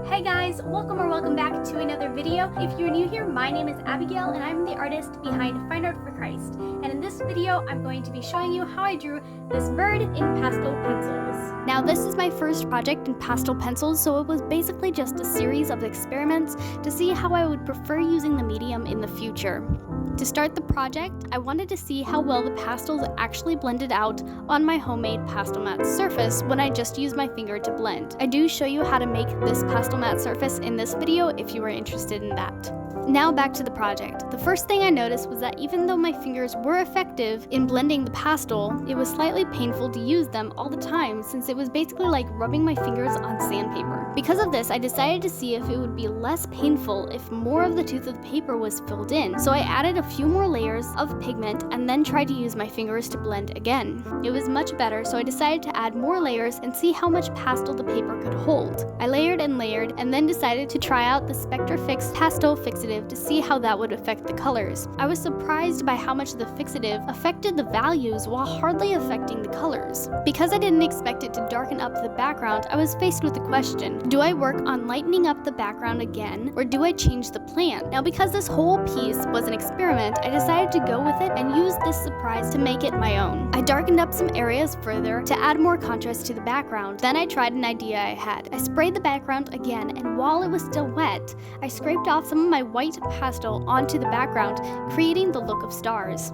Hey guys, welcome back to another video. If you're new here, my name is Abigail and I'm the artist behind Fine Art for Christ. And in this video, I'm going to be showing you how I drew this bird in pastel pencils. Now this is my first project in pastel pencils, so it was basically just a series of experiments to see how I would prefer using the medium in the future. To start the project, I wanted to see how well the pastels actually blended out on my homemade pastel matte surface when I just used my finger to blend. I do show you how to make this pastel matte surface in this video if you are interested in that. Now back to the project. The first thing I noticed was that even though my fingers were effective in blending the pastel, it was slightly painful to use them all the time since it was basically like rubbing my fingers on sandpaper. Because of this, I decided to see if it would be less painful if more of the tooth of the paper was filled in. So I added a few more layers of pigment and then tried to use my fingers to blend again. It was much better, so I decided to add more layers and see how much pastel the paper could hold. I layered and then decided to try out the SpectraFix Pastel Fixative to see how that would affect the colors. I was surprised by how much the fixative affected the values while hardly affecting the colors. Because I didn't expect it to darken up the background, I was faced with the question, do I work on lightening up the background again, or do I change the plan? Now because this whole piece was an experiment, I decided to go with it and use this surprise to make it my own. I darkened up some areas further to add more contrast to the background. Then I tried an idea I had. I sprayed the background again, and while it was still wet, I scraped off some of my white pastel onto the background, creating the look of stars.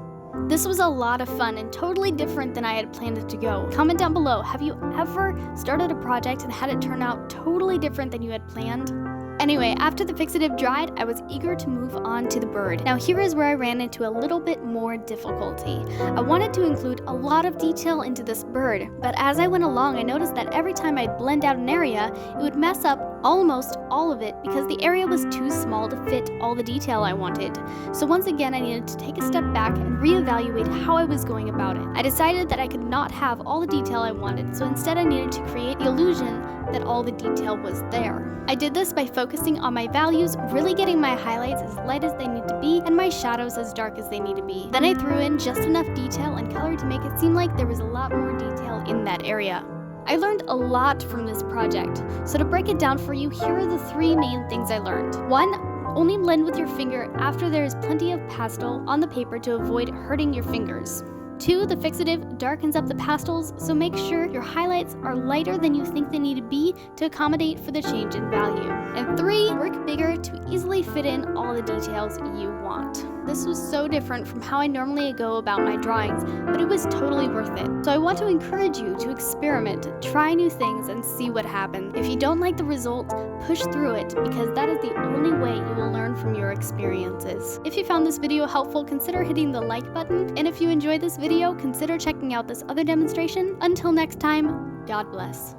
This was a lot of fun and totally different than I had planned it to go. Comment down below, have you ever started a project and had it turn out totally different than you had planned? Anyway, after the fixative dried, I was eager to move on to the bird. Now here is where I ran into a little bit more difficulty. I wanted to include a lot of detail into this bird, but as I went along, I noticed that every time I'd blend out an area, it would mess up almost all of it because the area was too small to fit all the detail I wanted. So once again, I needed to take a step back and reevaluate how I was going about it. I decided that I could not have all the detail I wanted, so instead I needed to create the illusion that all the detail was there. I did this by focusing on my values, really getting my highlights as light as they need to be, and my shadows as dark as they need to be. Then I threw in just enough detail and color to make it seem like there was a lot more detail in that area. I learned a lot from this project, so to break it down for you, here are the three main things I learned. 1. Only blend with your finger after there is plenty of pastel on the paper to avoid hurting your fingers. 2. The fixative darkens up the pastels, so make sure your highlights are lighter than you think they need to be to accommodate for the change in value. And 3. Work bigger to easily fit in all the details you want. This was so different from how I normally go about my drawings, but it was totally worth it. So I want to encourage you to experiment, try new things, and see what happens. If you don't like the result, push through it, because that is the only way you will learn from your experiences. If you found this video helpful, consider hitting the like button, and if you enjoyed this video, consider checking out this other demonstration. Until next time, God bless.